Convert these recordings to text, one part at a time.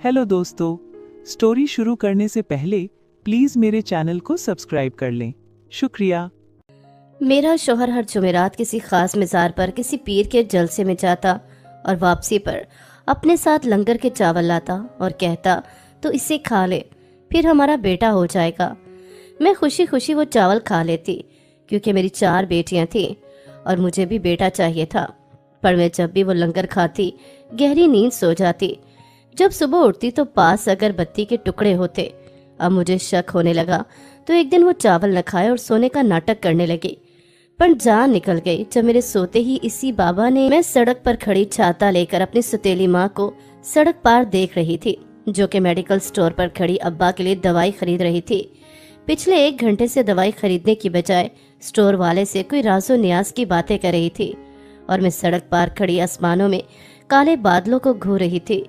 Hello दोस्तों, story शुरू करने से पहले प्लीज मेरे चैनल को सब्सक्राइब कर लें। शुक्रिया। मेरा शौहर हर जुमेरात किसी खास मज़ार पर किसी पीर के जलसे में जाता और वापसी पर अपने साथ लंगर के चावल लाता और कहता तो इसे खा ले, फिर हमारा बेटा हो जाएगा। मैं खुशी खुशी वो चावल खा लेती क्योंकि मेरी 4 बेटियां थीं और मुझे भी बेटा चाहिए था। पर मैं जब भी वो लंगर खाती गहरी नींद सो जाती। जब सुबह उठती तो पास अगरबत्ती के टुकड़े होते। अब मुझे शक होने लगा तो एक दिन वो चावल न खाए और सोने का नाटक करने लगी। पर जान निकल गई जब मेरे सोते ही इसी बाबा ने मैं सड़क पर खड़ी छाता लेकर अपनी सुतेली माँ को सड़क पार देख रही थी, जो कि मेडिकल स्टोर पर खड़ी अब्बा के लिए दवाई खरीद रही थी। पिछले 1 घंटे से दवाई खरीदने की बजाय स्टोर वाले से कोई राजो न्याज की बातें कर रही थी और मैं सड़क पार खड़ी आसमानों में काले बादलों को घूर रही थी,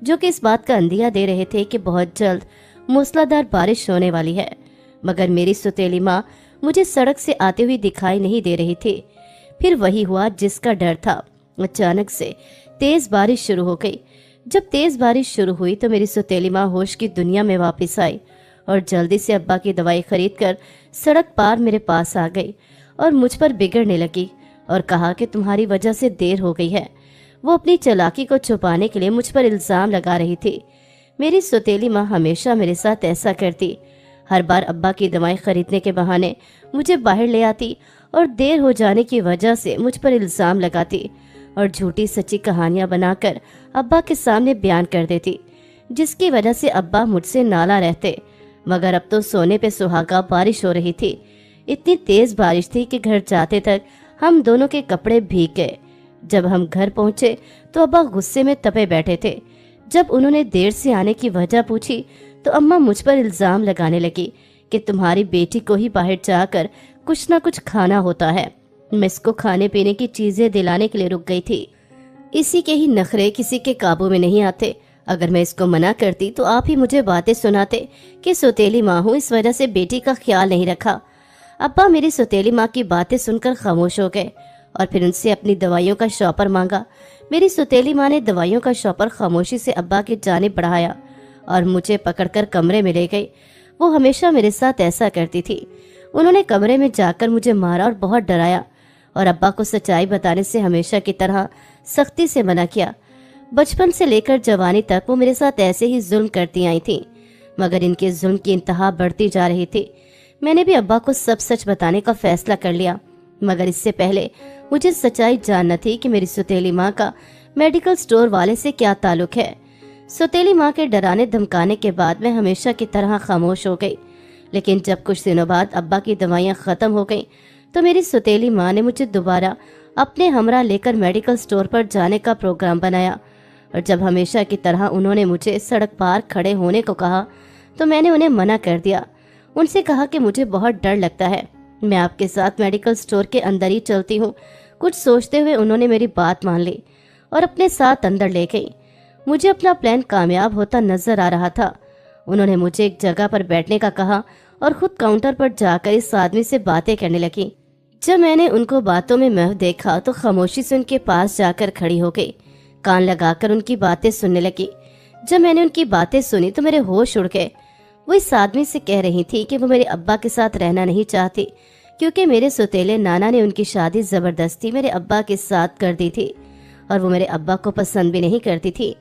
जो कि इस बात का अंदिया दे रहे थे कि बहुत जल्द मूसलाधार बारिश होने वाली है। मगर मेरी सुतेली माँ मुझे सड़क से आते हुए दिखाई नहीं दे रही थी। फिर वही हुआ जिसका डर था। अचानक से तेज बारिश शुरू हो गई। जब तेज बारिश शुरू हुई तो मेरी सुतेली माँ होश की दुनिया में वापस आई और जल्दी से अब्बा की दवाई खरीद कर सड़क पार मेरे पास आ गई और मुझ पर बिगड़ने लगी और कहा कि तुम्हारी वजह से देर हो गई है। वो अपनी चालाकी को छुपाने के लिए मुझ पर इल्जाम लगा रही थी। मेरी सुतेली माँ हमेशा मेरे साथ ऐसा करती। हर बार अब्बा की दवाई खरीदने के बहाने मुझे बाहर ले आती और देर हो जाने की वजह से मुझ पर इल्जाम लगाती और झूठी सच्ची कहानियां बनाकर अब्बा के सामने बयान कर देती, जिसकी वजह से अब्बा मुझसे नाला रहते। मगर अब तो सोने पे सुहागा बारिश हो रही थी। इतनी तेज बारिश थी कि घर जाते तक हम दोनों के कपड़े भीग गए। जब हम घर पहुंचे तो अब्बा गुस्से में तपे बैठे थे। जब उन्होंने देर से आने की वजह पूछी तो अम्मा मुझ पर इल्जाम लगाने लगी कि तुम्हारी बेटी को ही बाहर जाकर कुछ ना कुछ खाना होता है। मैं इसको खाने पीने की चीजें दिलाने के लिए रुक गई थी। इसी के ही नखरे किसी के काबू में नहीं आते। अगर मैं इसको मना करती तो आप ही मुझे बातें सुनाते कि सौतेली माँ हूँ, इस वजह से बेटी का ख्याल नहीं रखा। अब्बा मेरी सौतेली माँ की बातें सुनकर खामोश हो गए और फिर उनसे अपनी दवाइयों का शॉपर मांगा। मेरी सौतेली माँ ने दवाइयों का शॉपर खामोशी से अब्बा की जानिब बढ़ाया और मुझे पकड़कर कमरे में ले गई। वो हमेशा मेरे साथ ऐसा करती थी। उन्होंने कमरे में जाकर मुझे मारा और बहुत डराया और अब्बा को सच्चाई बताने से हमेशा की तरह सख्ती से मना किया। बचपन से लेकर जवानी तक वो मेरे साथ ऐसे ही जुल्म करती आई थी, मगर इनके जुल्म की इंतहा बढ़ती जा रही थी। मैंने भी अब्बा को सब सच बताने का फैसला कर लिया, मगर इससे पहले मुझे सच्चाई जानना थी कि मेरी सौतेली माँ का मेडिकल स्टोर वाले से क्या ताल्लुक है। सौतेली माँ के डराने धमकाने के बाद मैं हमेशा की तरह खामोश हो गई। लेकिन जब कुछ दिनों बाद अब्बा की दवाइयाँ खत्म हो गईं, तो मेरी सौतेली माँ ने मुझे दोबारा अपने हमरा लेकर मेडिकल स्टोर पर जाने का प्रोग्राम बनाया। और जब हमेशा की तरह उन्होंने मुझे सड़क पार खड़े होने को कहा तो मैंने उन्हें मना कर दिया। उनसे कहा कि मुझे बहुत डर लगता है, मैं आपके साथ मेडिकल स्टोर के अंदर ही चलती हूँ। कुछ सोचते हुए उन्होंने मेरी बात मान ली और अपने साथ अंदर ले गई। मुझे अपना प्लान कामयाब होता नजर आ रहा था। उन्होंने मुझे एक जगह पर बैठने का कहा और खुद काउंटर पर जाकर इस आदमी से बातें करने लगी। जब मैंने उनको बातों में महव देखा तो खामोशी से उनके पास जाकर खड़ी हो गई, कान लगाकर उनकी बातें सुनने लगी। जब मैंने उनकी बातें सुनी तो मेरे होश उड़ गए। वो इस आदमी से कह रही थी कि वो मेरे अब्बा के साथ रहना नहीं चाहती क्योंकि मेरे सौतेले नाना ने उनकी शादी जबरदस्ती मेरे अब्बा के साथ कर दी थी और वो मेरे अब्बा को पसंद भी नहीं करती थी।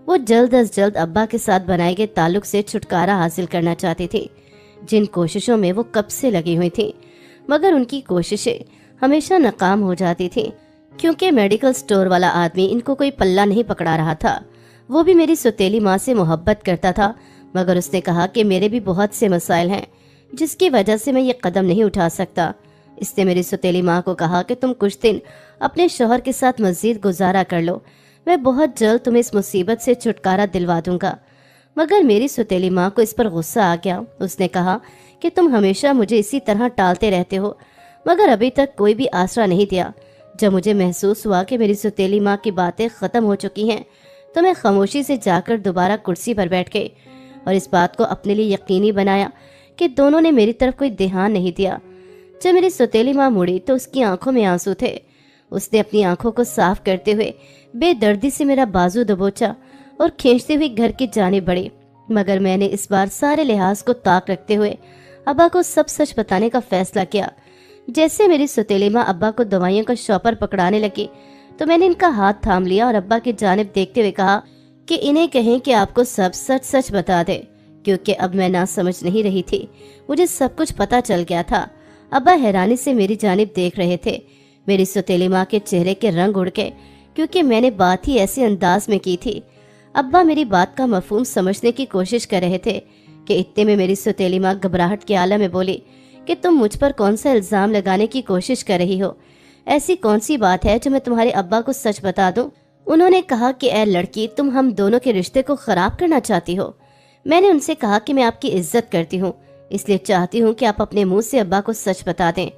वो जल्द अज जल्द अब्बा के साथ बनाए गए ताल्लुक से छुटकारा हासिल करना चाहती थी, जिन कोशिशों में वो कब से लगी हुई थी। मगर उनकी कोशिशें हमेशा नाकाम हो जाती थी क्योंकि मेडिकल स्टोर वाला आदमी इनको कोई पल्ला नहीं पकड़ा रहा था। वो भी मेरी सौतेली माँ से मोहब्बत करता था, मगर उसने कहा कि मेरे भी बहुत से मसाइल हैं जिसकी वजह से मैं ये कदम नहीं उठा सकता। इसने मेरी सौतेली माँ को कहा कि तुम कुछ दिन अपने शौहर के साथ मजीद गुजारा कर लो, मैं बहुत जल्द तुम्हें इस मुसीबत से छुटकारा दिलवा दूंगा। मगर मेरी सौतेली माँ को इस पर गुस्सा आ गया। उसने कहा कि तुम हमेशा मुझे इसी तरह टालते रहते हो, मगर अभी तक कोई भी आसरा नहीं दिया। जब मुझे महसूस हुआ कि मेरी सौतेली माँ की बातें खत्म हो चुकी हैं तो मैं खामोशी से जाकर दोबारा कुर्सी पर बैठ गई और इस बात को अपने लिए यकीनी बनाया कि दोनों ने मेरी तरफ कोई ध्यान नहीं दिया। जब मेरी सौतेली माँ मुड़ी तो उसकी आंखों में आंसू थे। उसने अपनी आंखों को साफ करते हुए बेदर्दी से मेरा बाजू दबोचा और खींचती हुई घर की जानिब बढ़ी। मगर मैंने इस बार सारे लिहाज को ताक रखते हुए अब्बा को सब सच बताने का फैसला किया। जैसे मेरी सौतेली माँ अब्बा को दवाइयों का शॉपर पकड़ाने लगी तो मैंने इनका हाथ थाम लिया और अब्बा की जानिब देखते हुए कहा कि इन्हें कहें कि आपको सब सच सच बता दे, क्योंकि अब मैं ना समझ नहीं रही थी, मुझे सब कुछ पता चल गया था। अब्बा हैरानी से मेरी जानिब देख रहे थे। मेरी सौतेली माँ के चेहरे के रंग उड़ गए, क्योंकि मैंने बात ही ऐसे अंदाज में की थी। अब्बा मेरी बात का मफहूम समझने की कोशिश कर रहे थे कि इतने में मेरी सौतेली माँ घबराहट के आलम में बोली कि तुम मुझ पर कौन सा इल्जाम लगाने की कोशिश कर रही हो? ऐसी कौन सी बात है जो मैं तुम्हारे अब्बा को सच बता दूं? उन्होंने कहा कि ऐ लड़की, तुम हम दोनों के रिश्ते को खराब करना चाहती हो। मैंने उनसे कहा कि मैं आपकी इज्जत करती हूँ, इसलिए चाहती हूँ कि आप अपने मुंह से अब्बा को सच बता दें।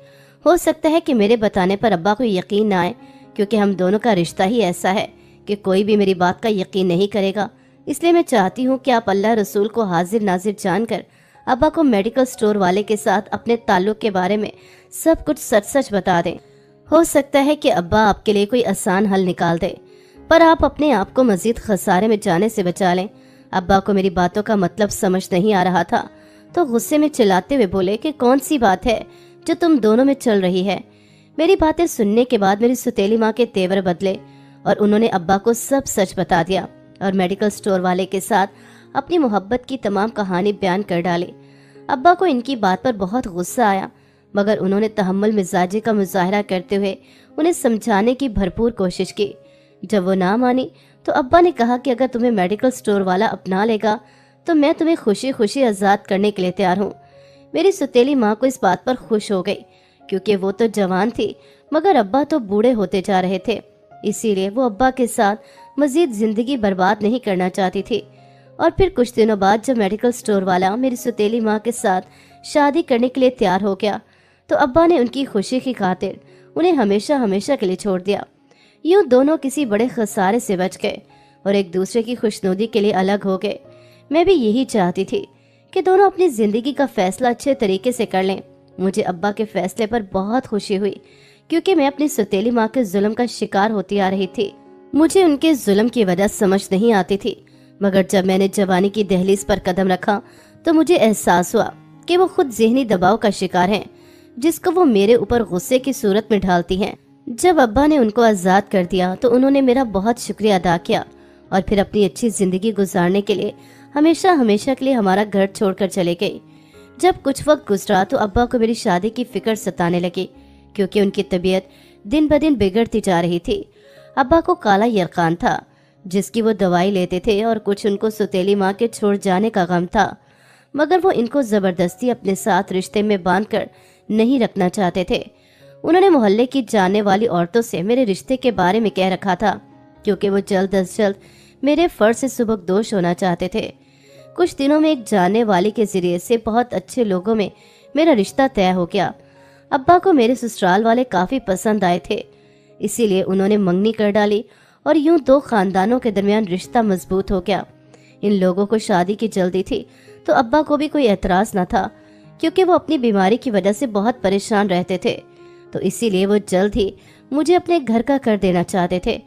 हो सकता है कि मेरे बताने पर अब्बा को यकीन ना आए, क्योंकि हम दोनों का रिश्ता ही ऐसा है कि कोई भी मेरी बात का यकीन नहीं करेगा। इसलिए मैं चाहती हूँ कि आप अल्लाह रसूल को हाजिर नाजिर जानकर अब्बा को मेडिकल स्टोर वाले के साथ अपने ताल्लुक के बारे में सब कुछ सच सच बता दें। हो सकता है कि अब्बा आपके लिए कोई आसान हल निकाल दे, पर आप अपने आप को मजीद खसारे में जाने से बचा लें। अब्बा को मेरी बातों का मतलब समझ नहीं आ रहा था, तो गुस्से में चिल्लाते हुए बोले कि कौन सी बात है जो तुम दोनों में चल रही है। मेरी बातें सुनने के बाद मेरी सौतेली माँ के तेवर बदले और उन्होंने अब्बा को सब सच बता दिया और मेडिकल स्टोर वाले के साथ अपनी मोहब्बत की तमाम कहानी बयान कर डाली। अब्बा को इनकी बात पर बहुत गुस्सा आया, मगर उन्होंने तहम्मुल मिजाजी का मुजाहरा करते हुए उन्हें समझाने की भरपूर कोशिश की। जब वो ना मानी तो अब्बा ने कहा कि अगर तुम्हें मेडिकल स्टोर वाला अपना लेगा तो मैं तुम्हें खुशी खुशी आज़ाद करने के लिए तैयार हूँ। मेरी सौतेली माँ को इस बात पर खुश हो गई, क्योंकि वो तो जवान थी मगर अब्बा तो बूढ़े होते जा रहे थे। इसीलिए वो अब्बा के साथ मजीद जिंदगी बर्बाद नहीं करना चाहती थी। और फिर कुछ दिनों बाद जब मेडिकल स्टोर वाला मेरी सौतेली माँ के साथ शादी करने के लिए तैयार हो गया तो अब्बा ने उनकी खुशी की खातिर उन्हें हमेशा हमेशा के लिए छोड़ दिया। यूं दोनों किसी बड़े खसारे से बच गए और एक दूसरे की खुशनुदी के लिए अलग हो गए। मैं भी यही चाहती थी कि दोनों अपनी जिंदगी का फैसला अच्छे तरीके से कर लें। मुझे अब्बा के फैसले पर बहुत खुशी हुई, क्योंकि मैं अपनी सौतेली माँ के जुल्म का शिकार होती आ रही थी। मुझे उनके जुल्म की वजह समझ नहीं आती थी, मगर जब मैंने जवानी की दहलीज पर कदम रखा तो मुझे एहसास हुआ कि वो खुद ज़हनी दबाव का शिकार हैं, जिसको वो मेरे ऊपर गुस्से की सूरत में ढालती हैं। जब अब्बा ने उनको आज़ाद कर दिया तो उन्होंने मेरा बहुत शुक्रिया अदा किया और फिर अपनी अच्छी ज़िंदगी गुजारने के लिए हमेशा हमेशा के लिए हमारा घर छोड़कर चले गए। जब कुछ वक्त गुजरा तो अब्बा को मेरी शादी की फिक्र सताने लगी, क्योंकि उनकी तबीयत दिन ब दिन बिगड़ती जा रही थी। अब्बा को काला यरकान था, जिसकी वो दवाई लेते थे, और कुछ उनको सौतेली माँ के छोड़ जाने का गम था, मगर वो इनको ज़बरदस्ती अपने साथ रिश्ते में बांधकर नहीं रखना चाहते थे। उन्होंने मोहल्ले की जानने वाली औरतों से मेरे रिश्ते के बारे में कह रखा था, क्योंकि वो जल्द अज जल्द मेरे फर्ज से सुबकदोश होना चाहते थे। कुछ दिनों में एक जानने वाली के जरिए से बहुत अच्छे लोगों में मेरा रिश्ता तय हो गया। अब्बा को मेरे ससुराल वाले काफ़ी पसंद आए थे, इसीलिए उन्होंने मंगनी कर डाली और यूं दो खानदानों के दरमियान रिश्ता मजबूत हो गया। इन लोगों को शादी की जल्दी थी तो अब्बा को भी कोई एतराज न था, क्योंकि वो अपनी बीमारी की वजह से बहुत परेशान रहते थे, तो इसीलिए वो जल्द ही मुझे अपने घर का कर देना चाहते थे।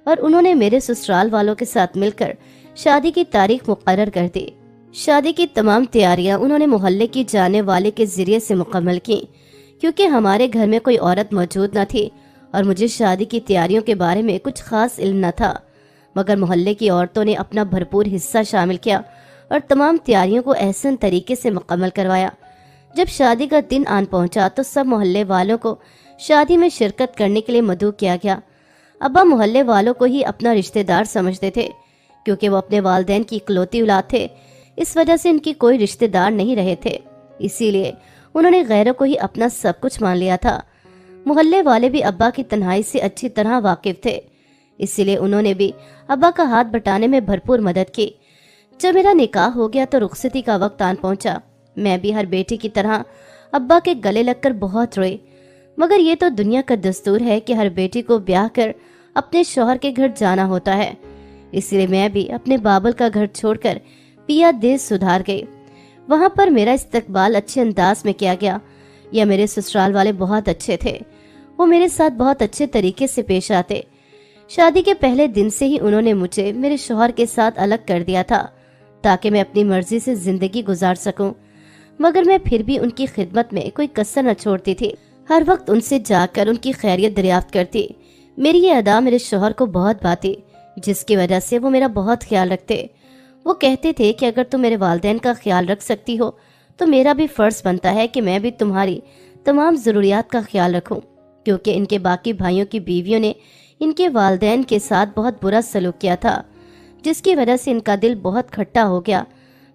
और उन्होंने मेरे ससुराल वालों के साथ मिलकर शादी की तारीख मुकर्रर कर दी। शादी की तमाम तैयारियां उन्होंने मोहल्ले की जाने वाले के जरिए से मुकम्मल की, क्योंकि हमारे घर में कोई औरत मौजूद न थी और मुझे शादी की तैयारियों के बारे में कुछ खास इल्म न था। मगर मोहल्ले की औरतों ने अपना भरपूर हिस्सा शामिल किया और तमाम तैयारियों को एहसन तरीके से मुकम्मल करवाया। जब शादी का दिन आन पहुंचा तो सब मोहल्ले वालों को शादी में शिरकत करने के लिए मदऊ किया गया। अब्बा मोहल्ले वालों को ही अपना रिश्तेदार समझते थे, क्योंकि वो अपने वालिदैन की इकलौती औलाद थे। इस वजह से इनकी कोई रिश्तेदार नहीं रहे थे, इसीलिए उन्होंने गैरों को ही अपना सब कुछ मान लिया था। मोहल्ले वाले भी अब्बा की तन्हाई से अच्छी तरह वाकिफ थे, इसीलिए उन्होंने भी अब्बा का हाथ बटाने में भरपूर मदद की। जब मेरा निकाह हो गया तो रुखसती का वक्त आन पहुंचा। मैं भी हर बेटी की तरह अब्बा के गले लगकर बहुत रोई, मगर ये तो दुनिया का दस्तूर है कि हर बेटी को ब्याह कर अपने शौहर के घर जाना होता है। इसलिए मैं भी अपने बाबल का घर छोड़कर पिया देश सुधार गई। वहां पर मेरा इस्तकबाल अच्छे अंदाज में किया गया। या मेरे ससुराल वाले बहुत अच्छे थे, वो मेरे साथ बहुत अच्छे तरीके से पेश आते। شادی کے پہلے دن سے ہی انہوں نے مجھے میرے شوہر کے ساتھ الگ کر دیا تھا تاکہ میں اپنی مرضی سے زندگی گزار سکوں، مگر میں پھر بھی ان کی خدمت میں کوئی کسر نہ چھوڑتی تھی۔ ہر وقت ان سے جا کر ان کی خیریت دریافت کرتی۔ میری یہ ادا میرے شوہر کو بہت بھاتی، جس کی وجہ سے وہ میرا بہت خیال رکھتے۔ وہ کہتے تھے کہ اگر تم میرے والدین کا خیال رکھ سکتی ہو تو میرا بھی فرض بنتا ہے کہ میں بھی تمہاری تمام ضروریات کا خیال رکھوں، کیونکہ ان کے باقی بھائیوں کی بیویوں نے ان کے والدین کے ساتھ بہت برا سلوک کیا تھا، جس کی وجہ سے ان کا دل بہت کھٹا ہو گیا۔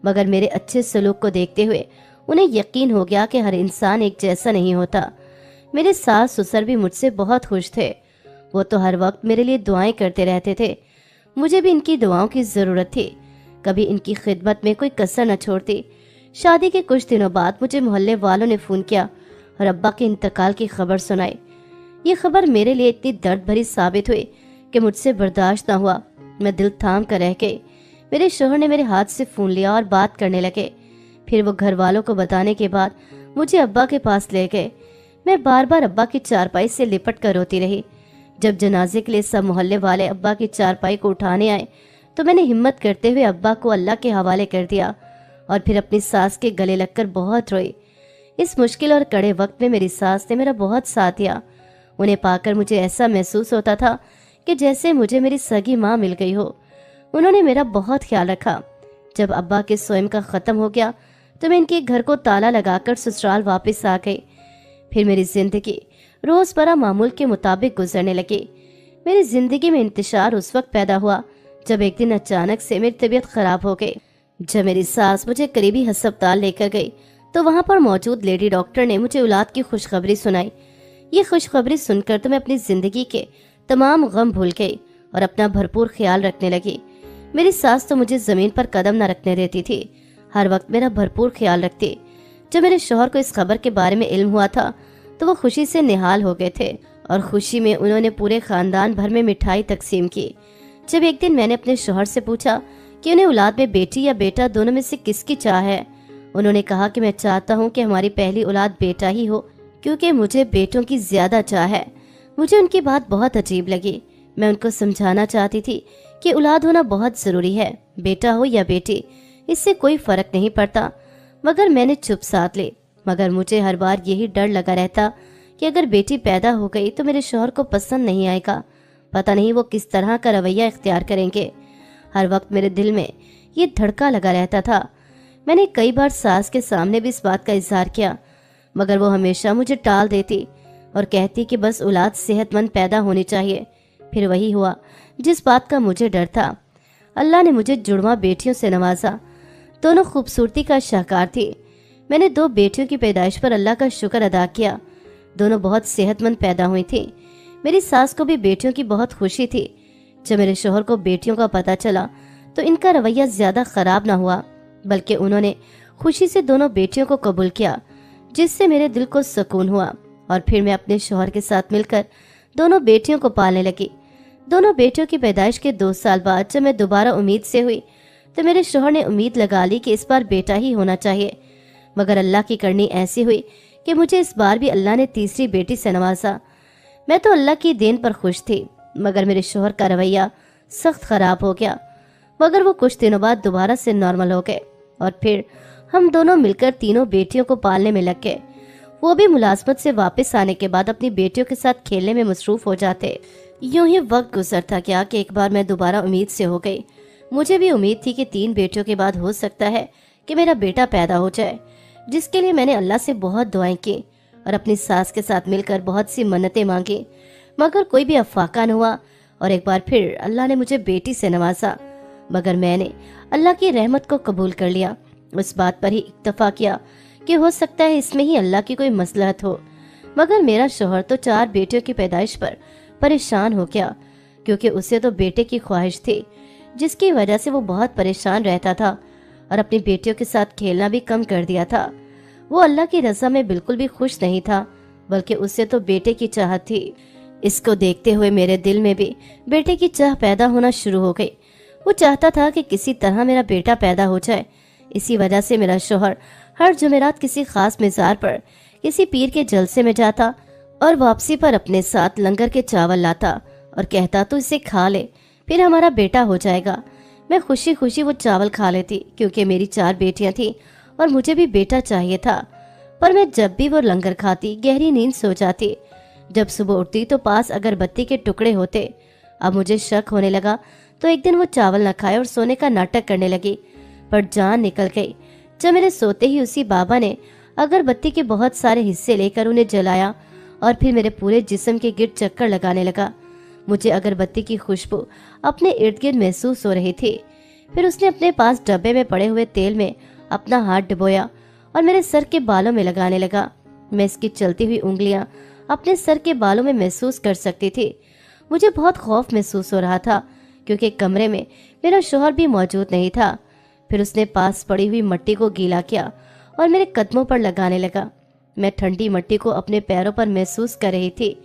مگر میرے اچھے سلوک کو دیکھتے ہوئے انہیں یقین ہو گیا کہ ہر انسان ایک جیسا نہیں ہوتا۔ میرے ساس سسر بھی مجھ سے بہت خوش تھے۔ وہ تو ہر وقت میرے لیے دعائیں کرتے رہتے تھے۔ مجھے بھی ان کی دعاؤں کی ضرورت تھی، کبھی ان کی خدمت میں کوئی کسر نہ چھوڑتی۔ شادی کے کچھ دنوں بعد مجھے محلے والوں نے فون کیا اور ابا کے انتقال کی خبر سنائی۔ یہ خبر میرے لیے اتنی درد بھری ثابت ہوئی کہ مجھ سے برداشت نہ ہوا۔ میں دل تھام کر رہ گئی۔ میرے شوہر نے میرے ہاتھ سے فون لیا اور بات کرنے لگے۔ پھر وہ گھر والوں کو بتانے کے بعد مجھے ابا کے پاس لے گئے۔ میں بار بار ابا کی چارپائی سے لپٹ کر روتی رہی۔ جب جنازے کے لیے سب محلے والے ابا کی چارپائی کو اٹھانے آئے تو میں نے ہمت کرتے ہوئے ابا کو اللہ کے حوالے کر دیا اور پھر اپنی ساس کے گلے لگ کر بہت روئی۔ اس مشکل اور کڑے وقت میں میری ساس نے میرا بہت ساتھ دیا۔ انہیں پا کر مجھے ایسا محسوس ہوتا تھا کہ جیسے مجھے میری سگی ماں مل گئی ہو۔ انہوں نے میرا بہت خیال رکھا۔ جب ابا کے سوئم کا ختم ہو گیا تو میں ان کے گھر کو تالا لگا کر سسرال واپس آ گئی۔ پھر میری زندگی روزمرہ معمول کے مطابق گزرنے لگی۔ میری زندگی میں انتشار اس وقت پیدا ہوا جب ایک دن اچانک سے میری طبیعت خراب ہو گئی۔ جب میری ساس مجھے قریبی ہسپتال لے کر گئی تو وہاں پر موجود لیڈی ڈاکٹر نے مجھے اولاد کی خوشخبری سنائی۔ یہ خوشخبری سن کر تو میں اپنی زندگی کے تمام غم بھول گئی اور اپنا بھرپور خیال رکھنے لگی۔ میری ساس تو مجھے زمین پر قدم نہ رکھنے دیتی تھی، ہر وقت میرا بھرپور خیال رکھتی۔ جب میرے شوہر کو اس خبر کے بارے میں علم ہوا تھا تو وہ خوشی سے نہال ہو گئے تھے اور خوشی میں انہوں نے پورے خاندان بھر میں مٹھائی تقسیم کی۔ جب ایک دن میں نے اپنے شوہر سے پوچھا کہ انہیں اولاد میں بیٹی یا بیٹا دونوں میں سے کس کی چاہ ہے، انہوں نے کہا کہ میں چاہتا ہوں کہ ہماری پہلی اولاد بیٹا ہی ہو، کیونکہ مجھے بیٹوں کی زیادہ چاہ ہے۔ مجھے ان کی بات بہت عجیب لگی۔ میں ان کو سمجھانا چاہتی تھی کہ اولاد ہونا بہت ضروری ہے، بیٹا ہو یا بیٹی، اس سے کوئی فرق نہیں پڑتا، مگر میں نے چپ ساتھ لی۔ مگر مجھے ہر بار یہی ڈر لگا رہتا کہ اگر بیٹی پیدا ہو گئی تو میرے شوہر کو پسند نہیں آئے گا، پتہ نہیں وہ کس طرح کا رویہ اختیار کریں گے۔ ہر وقت میرے دل میں یہ دھڑکا لگا رہتا تھا۔ میں نے کئی بار ساس کے سامنے بھی اس بات کا اظہار کیا، مگر وہ ہمیشہ مجھے ٹال دیتی اور کہتی کہ بس اولاد صحت مند پیدا ہونی چاہیے۔ پھر وہی ہوا جس بات کا مجھے ڈر تھا۔ اللہ نے مجھے جڑواں بیٹیوں سے نوازا، دونوں خوبصورتی کا شاہکار تھی۔ میں نے 2 بیٹیوں کی پیدائش پر اللہ کا شکر ادا کیا، دونوں بہت صحت مند پیدا ہوئی تھیں۔ میری ساس کو بھی بیٹیوں کی بہت خوشی تھی۔ جب میرے شوہر کو بیٹیوں کا پتہ چلا تو ان کا رویہ زیادہ خراب نہ ہوا، بلکہ انہوں نے خوشی سے دونوں بیٹیوں کو قبول کیا، جس سے میرے دل کو سکون ہوا۔ اور پھر میں اپنے شوہر کے ساتھ مل کر دونوں بیٹیوں کو پالنے لگی۔ دونوں بیٹیوں کی پیدائش کے 2 سال بعد جب میں دوبارہ امید سے ہوئی تو میرے شوہر نے امید لگا لی کہ اس بار بیٹا ہی ہونا چاہیے، مگر اللہ کی کرنی ایسی ہوئی کہ مجھے اس بار بھی اللہ نے تیسری بیٹی سے نوازا۔ میں تو اللہ کی دین پر خوش تھی، مگر میرے شوہر کا رویہ سخت خراب ہو گیا۔ مگر وہ کچھ دنوں بعد دوبارہ سے نارمل ہو گئے اور پھر ہم دونوں مل کر تینوں بیٹیوں کو پالنے میں لگ گئے۔ وہ بھی ملازمت سے واپس آنے کے بعد اپنی بیٹیوں کے ساتھ کھیلنے میں مصروف ہو جاتے۔ یوں ہی وقت گزرتا گیا کہ ایک بار میں دوبارہ امید سے ہو گئی۔ مجھے بھی امید تھی کہ 3 بیٹیوں کے بعد ہو سکتا ہے کہ میرا بیٹا پیدا ہو جائے، جس کے لیے میں نے اللہ سے بہت دعائیں کی اور اپنی ساس کے ساتھ مل کر بہت سی منتیں مانگی، مگر کوئی بھی افاقہ نہ ہوا۔ اور ایک بار پھر اللہ نے مجھے بیٹی سے نوازا، مگر میں نے اللہ کی رحمت کو قبول کر لیا۔ اس بات پر ہی اکتفا کیا کہ ہو سکتا ہے اس میں ہی اللہ کی کوئی مصلحت ہو۔ مگر میرا شوہر تو 4 بیٹیوں کی پیدائش پر پریشان ہو گیا، کیونکہ اسے تو بیٹے کی خواہش تھی، جس کی وجہ سے وہ بہت پریشان رہتا تھا اور اپنی بیٹیوں کے ساتھ کھیلنا بھی کم کر دیا تھا۔ وہ اللہ کی رضا میں بالکل بھی خوش نہیں تھا، بلکہ اسے تو بیٹے کی چاہت تھی۔ اس کو دیکھتے ہوئے میرے دل میں بھی بیٹے کی چاہ پیدا ہونا شروع ہو گئی۔ وہ چاہتا تھا کہ کسی طرح میرا بیٹا پیدا ہو جائے۔ اسی وجہ سے میرا شوہر ہر جمعرات کسی خاص مزار پر کسی پیر کے جلسے میں جاتا اور واپسی پر اپنے ساتھ لنگر کے چاول لاتا और कहता तो इसे खा ले, फिर हमारा बेटा हो जाएगा। मैं खुशी खुशी वो चावल खा लेती क्योंकि मेरी 4 बेटियां थी और मुझे भी बेटा चाहिए था। पर मैं जब भी वो लंगर खाती गहरी नींद सो जाती। जब सुबह उठती तो पास अगरबत्ती के टुकड़े होते। अब मुझे शक होने लगा तो एक दिन वो चावल न खाए और सोने का नाटक करने लगी, पर जान निकल गई जब मेरे सोते ही उसी बाबा ने अगरबत्ती के बहुत सारे हिस्से लेकर उन्हें जलाया और फिर मेरे पूरे जिस्म के गिर्द चक्कर लगाने लगा। मुझे अगरबत्ती की खुशबू अपने इर्द गिर्द महसूस हो रही थी। फिर उसने अपने पास डब्बे में पड़े हुए तेल में अपना हाथ डुबोया और मेरे सर के बालों में लगाने लगा। मैं इसकी चलती हुई उंगलियां अपने सर के बालों में महसूस कर सकती थी। मुझे बहुत खौफ महसूस हो रहा था क्योंकि कमरे में मेरा शौहर भी मौजूद नहीं था। फिर उसने पास पड़ी हुई मिट्टी को गीला किया और मेरे कदमों पर लगाने लगा। मैं ठंडी मिट्टी को अपने पैरों पर महसूस कर रही थी,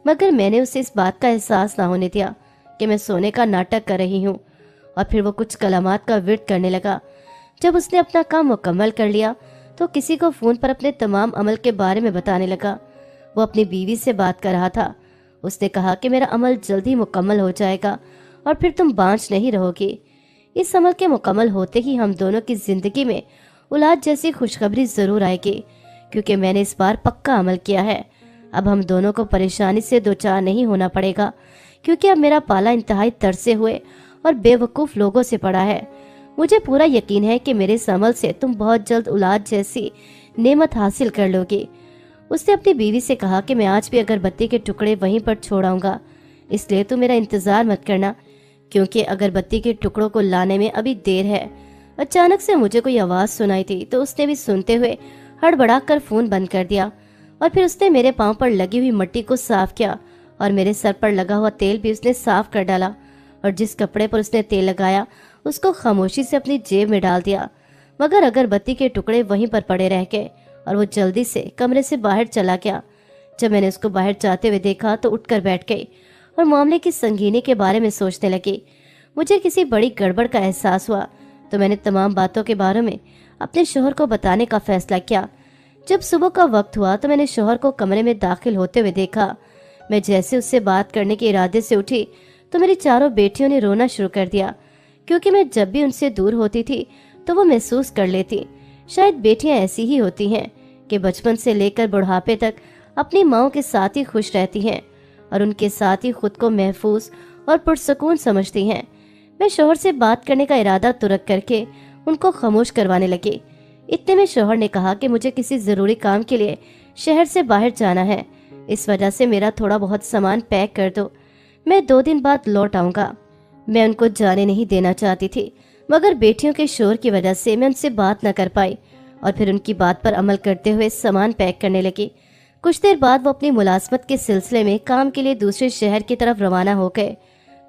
मगर मैंने उसे इस बात का एहसास ना होने दिया कि मैं सोने का नाटक कर रही हूँ। और फिर वो कुछ कलामात का विर्द करने लगा। जब उसने अपना काम मुकम्मल कर लिया तो किसी को फोन पर अपने तमाम अमल के बारे में बताने लगा। वो अपनी बीवी से बात कर रहा था। उसने कहा कि मेरा अमल जल्दी मुकम्मल हो जाएगा और फिर तुम बांझ नहीं रहोगी। इस अमल के मुकम्मल होते ही हम दोनों की जिंदगी में औलाद जैसी खुशखबरी जरूर आएगी, क्योंकि मैंने इस बार पक्का अमल किया है। अब हम दोनों को परेशानी से दो चार नहीं होना पड़ेगा, क्योंकि अब मेरा पाला इंतहाई तरसे हुए और बेवकूफ लोगों से पड़ा है। मुझे पूरा यकीन है कि मेरे इस अमल से तुम बहुत जल्द औलाद जैसी नेमत हासिल कर लोगी। उसने अपनी बीवी से कहा कि मैं आज भी अगरबत्ती के टुकड़े वहीं पर छोड़ाऊंगा, इसलिए तुम मेरा इंतजार मत करना, क्योंकि अगरबत्ती के टुकड़ों को लाने में अभी देर है। अचानक से मुझे कोई आवाज सुनाई थी तो उसने भी सुनते हुए हड़बड़ा कर फोन बंद कर दिया और फिर उसने मेरे पांव पर लगी हुई मिट्टी को साफ किया और मेरे सर पर लगा हुआ तेल भी उसने साफ कर डाला और जिस कपड़े पर उसने तेल लगाया उसको खामोशी से अपनी जेब में डाल दिया। मगर अगरबत्ती के टुकड़े वहीं पर पड़े रह गए और वो जल्दी से कमरे से बाहर चला गया। जब मैंने उसको बाहर जाते हुए देखा तो उठकर बैठ गई और मामले की संगीनी के बारे में सोचने लगी। मुझे किसी बड़ी गड़बड़ का एहसास हुआ तो मैंने तमाम बातों के बारे में अपने शौहर को बताने का फैसला किया। जब सुबह का वक्त हुआ तो मैंने शौहर को कमरे में दाखिल होते हुए देखा। मैं जैसे उससे बात करने के इरादे से उठी तो मेरी चारों बेटियों ने रोना शुरू कर दिया, क्योंकि मैं जब भी उनसे दूर होती थी तो वो महसूस कर लेती। शायद बेटियां ऐसी ही होती हैं कि बचपन से लेकर बुढ़ापे तक अपनी माओ के साथ ही खुश रहती हैं और उनके साथ ही खुद को महफूज और पुरसकून समझती हैं। मैं शौहर से बात करने का इरादा तुरक करके उनको खामोश करवाने लगी। इतने में शौहर ने कहा कि मुझे किसी जरूरी काम के लिए शहर से बाहर जाना है, इस वजह से मेरा थोड़ा बहुत सामान पैक कर दो, मैं 2 दिन बाद लौट आऊंगा। मैं उनको जाने नहीं देना चाहती थी, मगर बेटियों के शोर की वजह से मैं उनसे बात न कर पाई और फिर उनकी बात पर अमल करते हुए सामान पैक करने लगी। कुछ देर बाद वो अपनी मुलाजमत के सिलसिले में काम के लिए दूसरे शहर की तरफ रवाना हो गए।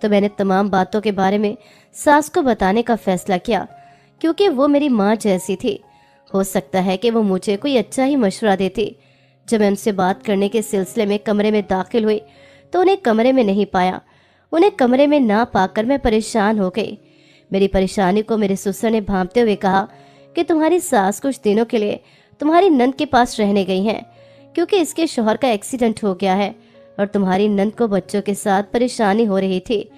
तो मैंने तमाम बातों के बारे में सास को बताने का फैसला किया, क्योंकि वो मेरी माँ जैसी थी। हो सकता है कि वो मुझे कोई अच्छा ही मशवरा देती। जब मैं उनसे बात करने के सिलसिले में कमरे में दाखिल हुई तो उन्हें कमरे में नहीं पाया। उन्हें कमरे में ना पाकर मैं परेशान हो गई। मेरी परेशानी को मेरे ससुर ने भांपते हुए कहा कि तुम्हारी सास कुछ दिनों के लिए तुम्हारी नंद के पास रहने गई हैं, क्योंकि इसके शौहर का एक्सीडेंट हो गया है और तुम्हारी नंद को बच्चों के साथ परेशानी हो रही थी,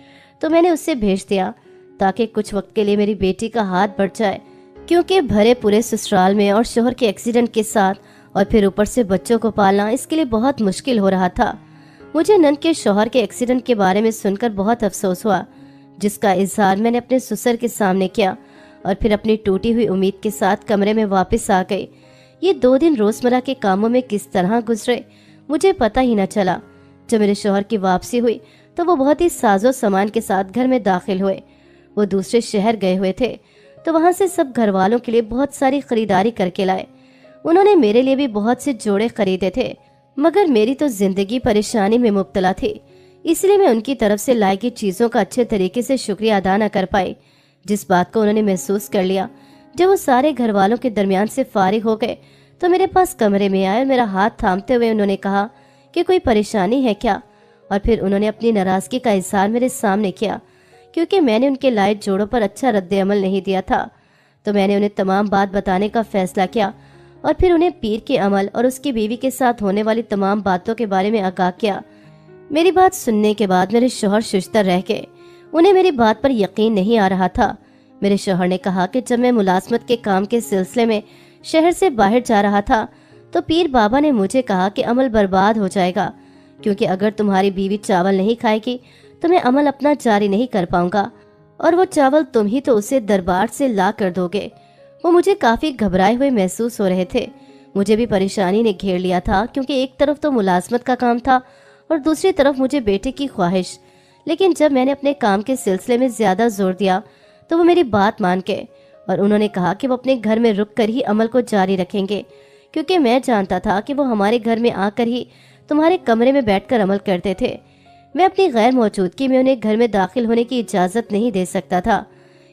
तो मैंने उससे भेज दिया ताकि कुछ वक्त के लिए मेरी बेटी का हाथ बढ़ जाए, क्योंकि भरे पूरे ससुराल में और शौहर के एक्सीडेंट के साथ और फिर ऊपर से बच्चों को पालना इसके लिए बहुत मुश्किल हो रहा था। मुझे नंद के शौहर के एक्सीडेंट के बारे में सुनकर बहुत अफसोस हुआ, जिसका इजहार मैंने अपने ससुर के सामने किया और फिर अपनी टूटी हुई उम्मीद के साथ कमरे में वापस आ गई। ये 2 दिन रोजमर्रा के कामों में किस तरह गुजरे मुझे पता ही न चला। जब मेरे शौहर की वापसी हुई तो वो बहुत ही साजो सामान के साथ घर में दाखिल हुए। वो दूसरे शहर गए हुए थे तो वहां से सब घर वालों के लिए बहुत सारी खरीदारी करके लाए। उन्होंने मेरे लिए भी बहुत से जोड़े खरीदे थे, मगर मेरी तो जिंदगी परेशानी में मुब्तला थी, इसलिए मैं उनकी तरफ से लाई गई चीजों का अच्छे तरीके से शुक्रिया अदा न कर पाई। जिस बात को उन्होंने महसूस कर लिया जब वो सारे घर वालों के दरमियान से फारिग हो गए तो मेरे पास कमरे में आए और मेरा हाथ थामते हुए उन्होंने कहा कि कोई परेशानी है क्या। और फिर उन्होंने अपनी नाराजगी का इजहार मेरे सामने किया, क्योंकि मैंने उनके लाए जोड़ों पर अच्छा रद्द अमल नहीं दिया था। तो मैंने उन्हें तमाम बात बताने का फैसला किया और फिर उन्हें पीर के अमल और उसकी बीवी के साथ होने वाली तमाम बातों के बारे में आगाह किया। मेरी बात सुनने के बाद मेरे शौहर शुश्तर रह गए। उन्हें मेरी बात पर यकीन नहीं आ रहा था। मेरे शौहर ने कहा कि जब मैं मुलाजमत के काम के सिलसिले में शहर से बाहर जा रहा था तो पीर बाबा ने मुझे कहा कि अमल बर्बाद हो जाएगा, क्योंकि अगर तुम्हारी बीवी चावल नहीं खाएगी तो मैं अमल अपना जारी नहीं कर पाऊंगा और वो चावल तुम ही तो उसे दरबार से ला कर दोगे। वो मुझे काफी घबराए हुए महसूस हो रहे थे। मुझे भी परेशानी ने घेर लिया था, क्योंकि एक तरफ तो मुलाजमत का काम था और दूसरी तरफ मुझे बेटे की ख्वाहिश। लेकिन जब मैंने अपने काम के सिलसिले में ज्यादा जोर दिया तो वो मेरी बात मान गए और उन्होंने कहा कि वो अपने घर में रुक कर ही अमल को जारी रखेंगे, क्योंकि मैं जानता था कि वो हमारे घर में आकर ही तुम्हारे कमरे में बैठकर अमल करते थे। मैं अपनी गैर मौजूदगी में उन्हें घर में दाखिल होने की इजाजत नहीं दे सकता था,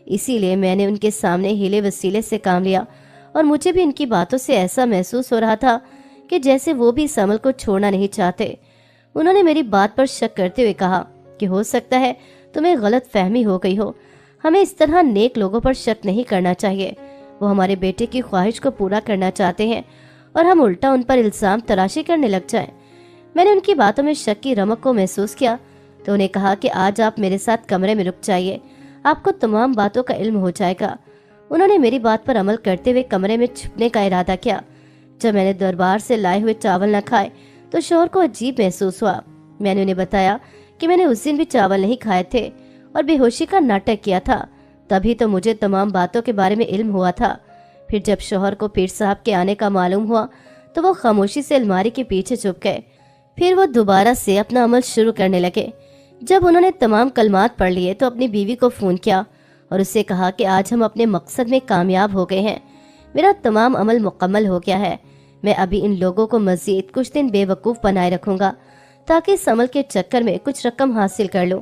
इसीलिए मैंने उनके सामने हीले वसीले से काम लिया और मुझे भी इनकी बातों से ऐसा महसूस हो रहा था कि जैसे वो भी इस अमल को छोड़ना नहीं चाहते। उन्होंने मेरी बात पर शक करते हुए कहा कि हो सकता है तुम्हें गलत फहमी हो गई हो, हमें इस तरह नेक लोगों पर शक नहीं करना चाहिए। वो हमारे बेटे की ख्वाहिश को पूरा करना चाहते हैं और हम उल्टा उन पर इल्जाम तराशी करने लग जाएं। मैंने उनकी बातों में शक की रमक को महसूस किया तो उन्हें कहा कि आज आप मेरे साथ कमरे में रुक जाइए, आपको तमाम बातों का इल्म हो जाएगा। उन्होंने मेरी बात पर अमल करते हुए कमरे में छुपने का इरादा किया। जब मैंने दरबार से लाए हुए चावल न खाए तो शौहर को अजीब महसूस हुआ। मैंने उन्हें बताया कि मैंने उस दिन भी चावल नहीं खाए थे और बेहोशी का नाटक किया था, तभी तो मुझे तमाम बातों के बारे में इल्म हुआ था। फिर जब शौहर को पीर साहब के आने का मालूम हुआ तो वो खामोशी से अलमारी के पीछे छुप गए। फिर वो दोबारा से अपना अमल शुरू करने लगे। जब उन्होंने तमाम कलमात पढ़ लिए तो अपनी बीवी को फोन किया और उससे कहा कि आज हम अपने मकसद में कामयाब हो गए हैं, मेरा तमाम अमल मुकम्मल हो गया है। मैं अभी इन लोगों को मजीद कुछ दिन बेवकूफ बनाए रखूंगा ताकि इस अमल के चक्कर में कुछ रकम हासिल कर लूं,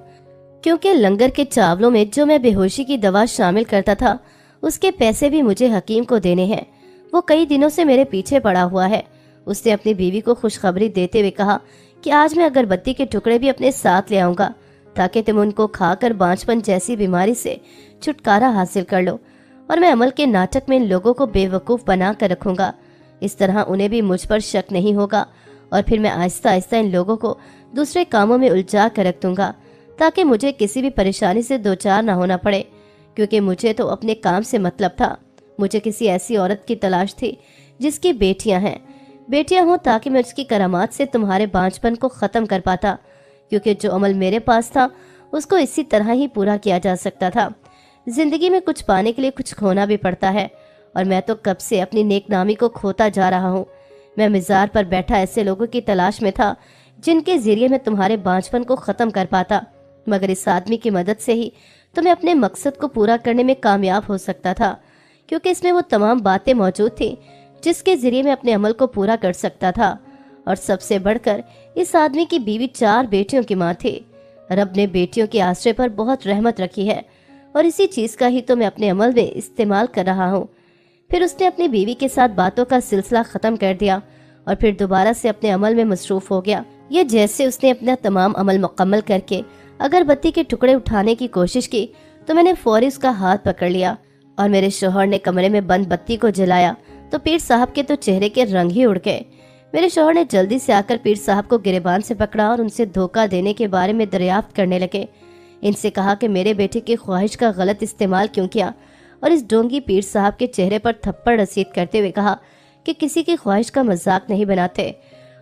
क्योंकि लंगर के चावलों में जो मैं बेहोशी की दवा शामिल करता था उसके पैसे भी मुझे हकीम को देने हैं। वो कई दिनों से मेरे पीछे पड़ा हुआ है। उसने अपनी बीवी को खुशखबरी देते हुए कहा कि आज मैं अगरबत्ती के टुकड़े भी अपने साथ ले आऊंगा ताकि तुम उनको खाकर बांझपन जैसी बीमारी से छुटकारा हासिल कर लो, और मैं अमल के नाटक में इन लोगों को बेवकूफ बना कर रखूंगा। इस तरह उन्हें भी मुझ पर शक नहीं होगा और फिर मैं आहिस्ता आहिस्ता इन लोगों को दूसरे कामों में उलझा कर रख दूंगा ताकि मुझे किसी भी परेशानी से दो चार ना होना पड़े, क्योंकि मुझे तो अपने काम से मतलब था। मुझे किसी ऐसी औरत की तलाश थी जिसकी बेटियां हों ताकि मैं उसकी करामात से तुम्हारे बांझपन को खत्म कर पाता, क्योंकि जो अमल मेरे पास था उसको इसी तरह ही पूरा किया जा सकता था। जिंदगी में कुछ पाने के लिए कुछ खोना भी पड़ता है और मैं तो कब से अपनी नेकनामी को खोता जा रहा हूँ। मैं मिजार पर बैठा ऐसे लोगों की तलाश में था जिनके जरिए मैं तुम्हारे बांझपन को खत्म कर पाता, मगर इस आदमी की मदद से ही तो मैं अपने मकसद को पूरा करने में कामयाब हो सकता था, क्योंकि इसमें वो तमाम बातें मौजूद थी जिसके जरिए मैं अपने अमल को पूरा कर सकता था। और सबसे बढ़कर इस आदमी की बीवी 4 बेटियों की माँ थी। रब ने बेटियों के आश्रय पर बहुत रहमत रखी है और इसी चीज का ही तो मैं अपने अमल में इस्तेमाल कर रहा हूँ। फिर उसने अपनी बीवी के साथ बातों का सिलसिला खत्म कर दिया और फिर दोबारा से अपने अमल में मसरूफ हो गया। ये जैसे उसने अपना तमाम अमल मुकम्मल करके अगरबत्ती के टुकड़े उठाने की कोशिश की तो मैंने फौरी उसका हाथ पकड़ लिया और मेरे शौहर ने कमरे में बंद बत्ती को जलाया तो पीर साहब के तो चेहरे के रंग ही उड़ गए। मेरे शौहर ने जल्दी से आकर पीर साहब को गिरेबान से पकड़ा और उनसे धोखा देने के बारे में दरियाफ्त करने लगे। इनसे कहा कि मेरे बेटे की ख्वाहिश का गलत इस्तेमाल क्यों किया, और इस ढोंगी पीर साहब के चेहरे पर थप्पड़ रसीद करते हुए कहा कि किसी की ख्वाहिश का मजाक नहीं बनाते।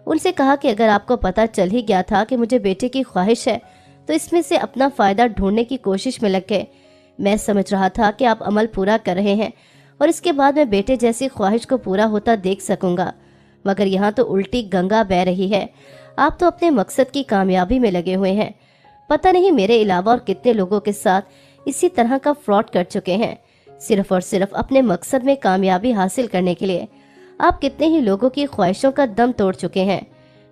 उनसे कहा कि अगर आपको पता चल ही गया था कि मुझे बेटे की ख्वाहिश है तो इसमें से अपना फायदा ढूंढने की कोशिश में लग गए। मैं समझ रहा था कि आप अमल पूरा कर रहे हैं और इसके बाद मैं बेटे जैसी ख्वाहिश को पूरा होता देख सकूंगा, मगर यहाँ तो उल्टी गंगा बह रही है। आप तो अपने मकसद की कामयाबी में लगे हुए हैं। पता नहीं मेरे अलावा और कितने लोगों के साथ इसी तरह का फ्रॉड कर चुके हैं, सिर्फ और सिर्फ अपने मकसद में कामयाबी हासिल करने के लिए। आप कितने ही लोगों की ख्वाहिशों का दम तोड़ चुके हैं,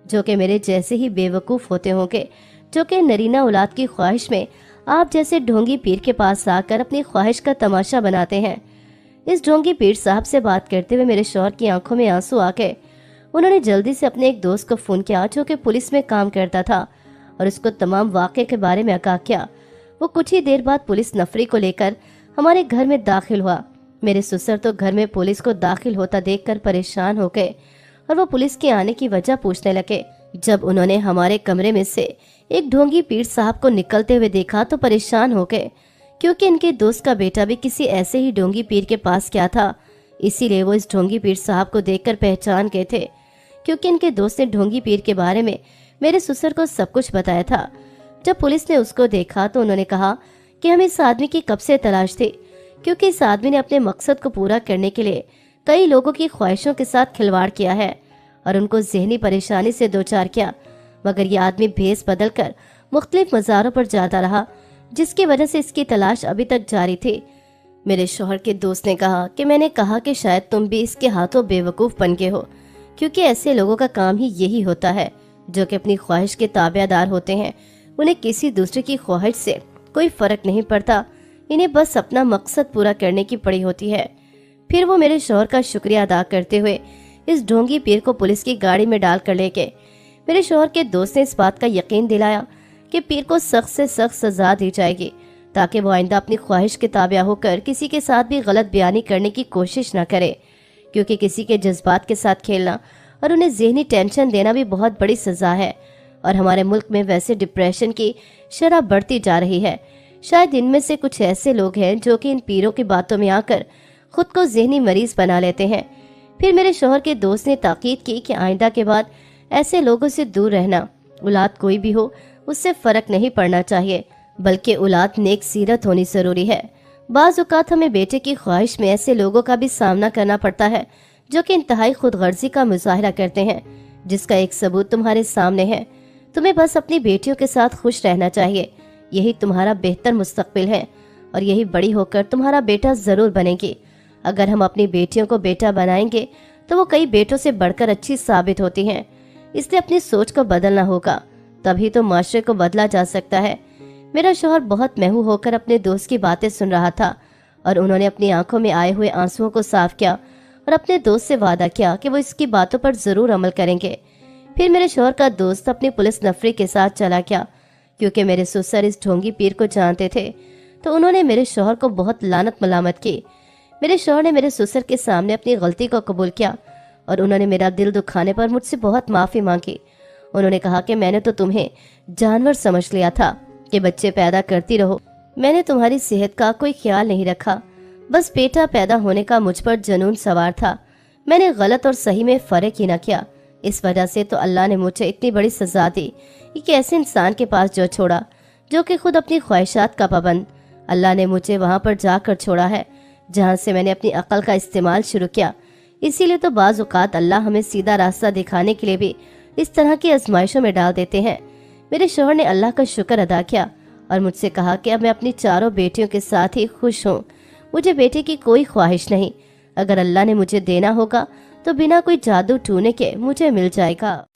जो कि मेरे जैसे ही बेवकूफ होते होंगे, जो कि नरीना औलाद की ख्वाहिश में आप जैसे ढोंगी पीर के पास आकर अपनी ख्वाहिश का तमाशा बनाते हैं। इस ढोंगी पीर साहब से बात करते हुए मेरे शौहर की आंखों में आंसू आ गए। उन्होंने जल्दी से अपने एक दोस्त को फोन किया जो कि पुलिस में काम करता था और उसको तमाम वाक़े के बारे में आगाह किया। वो कुछ ही देर बाद पुलिस नफरी को लेकर हमारे घर में दाखिल हुआ। मेरे ससुर तो घर में पुलिस को दाखिल होता देखकर परेशान हो गए और वो पुलिस के आने की वजह पूछने लगे। जब उन्होंने हमारे कमरे में से एक ढोंगी पीर साहब को निकलते हुए देखा तो परेशान हो गए, क्योंकि इनके दोस्त का बेटा भी किसी ऐसे ही ढोंगी पीर के पास गया था। इसीलिए वो इस ढोंगी पीर साहब को देखकर पहचान गए थे, क्योंकि इनके दोस्त ने ढोंगी पीर के बारे में मेरे ससुर को सब कुछ बताया था। जब पुलिस ने उसको देखा तो उन्होंने कहा कि हमें इस आदमी की कब से तलाश थी, क्योंकि इस आदमी ने अपने मकसद को पूरा करने के लिए कई लोगों की ख्वाहिशों के साथ खिलवाड़ किया है और उनको ज़हनी परेशानी से दो चार किया। मगर ये आदमी भेस बदल कर मुख्तलिफ मज़ारों पर जाता रहा, जिसकी वजह से इसकी तलाश अभी तक जारी थी। मेरे शौहर के दोस्त ने कहा कि मैंने कहा कि शायद तुम भी इसके हाथों बेवकूफ़ बन गए हो, क्योंकि ऐसे लोगों का काम ही यही होता है जो कि अपनी ख्वाहिश के ताबेदार होते हैं। उन्हें किसी दूसरे की ख्वाहिश से कोई फर्क नहीं पड़ता, इन्हें बस अपना मकसद पूरा करने की पड़ी होती है। फिर वो मेरे शौहर का शुक्रिया अदा करते हुए इस ढोंगी पीर को पुलिस की गाड़ी में डाल कर ले गए। मेरे शौहर के दोस्त ने इस बात का यकीन दिलाया कि पीर को सख्त से सख्त सजा दी जाएगी, ताकि वो आइंदा अपनी ख्वाहिश के ताबिया होकर किसी के साथ भी गलत बयानी करने की कोशिश न करे, क्योंकि किसी के जज्बात के साथ खेलना और उन्हें ज़हनी टेंशन देना भी बहुत बड़ी सजा है। और हमारे मुल्क में वैसे डिप्रेशन की शरह बढ़ती जा रही है। शायद इनमें से कुछ ऐसे लोग हैं जो कि इन पीरों की बातों में आकर खुद को ज़हनी मरीज बना लेते हैं। फिर मेरे शौहर के दोस्त ने ताकीद की कि आइंदा के बाद ऐसे लोगों से दूर रहना। औलाद कोई भी हो उससे फ़र्क नहीं पड़ना चाहिए, बल्कि औलाद नेक सीरत होनी ज़रूरी है। बाज़ औक़ात हमें बेटे की ख्वाहिश में ऐसे लोगों का भी सामना करना पड़ता है जो कि इंतहाई खुदगर्जी का मुजाहरा करते हैं, जिसका एक सबूत तुम्हारे सामने है। तुम्हें बस अपनी बेटियों के साथ खुश रहना चाहिए, यही तुम्हारा बेहतर मुस्तकबिल है और यही बड़ी होकर तुम्हारा बेटा ज़रूर बनेगी। अगर हम अपनी बेटियों को बेटा बनाएंगे तो वो कई बेटों से बढ़कर अच्छी साबित होती हैं। इसलिए अपनी सोच को बदलना होगा, तभी तो माशरे को बदला जा सकता है। मेरा शौहर बहुत महू होकर अपने दोस्त की बातें सुन रहा था और उन्होंने अपनी आंखों में आए हुए आंसुओं को साफ किया और अपने दोस्त से वादा किया कि वो इसकी बातों पर ज़रूर अमल करेंगे। फिर मेरे शौहर का दोस्त अपनी पुलिस नफरी के साथ चला गया, क्योंकि मेरे ससुर इस ढोंगी पीर को जानते थे, तो उन्होंने मेरे शौहर को बहुत लानत मलामत की। मेरे शौहर ने मेरे ससुर के सामने अपनी गलती को कबूल किया और उन्होंने मेरा दिल दुखाने पर मुझसे बहुत माफ़ी मांगी। उन्होंने कहा कि मैंने तो तुम्हें जानवर समझ लिया था कि बच्चे पैदा करती रहो, मैंने तुम्हारी सेहत का कोई ख्याल नहीं रखा। बस बेटा पैदा होने का मुझ पर जुनून सवार था, मैंने गलत और सही में फ़र्क ही न किया। इस वजह से तो अल्लाह ने मुझे इतनी बड़ी सज़ा दी कि ऐसे इंसान के पास जो छोड़ा जो कि खुद अपनी ख्वाहिशात का पाबंद। अल्लाह ने मुझे वहाँ पर जाकर छोड़ा है जहाँ से मैंने अपनी अक्ल का इस्तेमाल शुरू किया। इसीलिए तो बाज़ औक़ात अल्लाह हमें सीधा रास्ता दिखाने के लिए भी इस तरह की आजमाइशों में डाल देते हैं। मेरे शौहर ने अल्लाह का शुक्र अदा किया और मुझसे कहा कि अब मैं अपनी चारों बेटियों के साथ ही खुश हूँ। मुझे बेटे की कोई ख्वाहिश नहीं, अगर अल्लाह ने मुझे देना होगा तो बिना कोई जादू टूने के मुझे मिल जाएगा।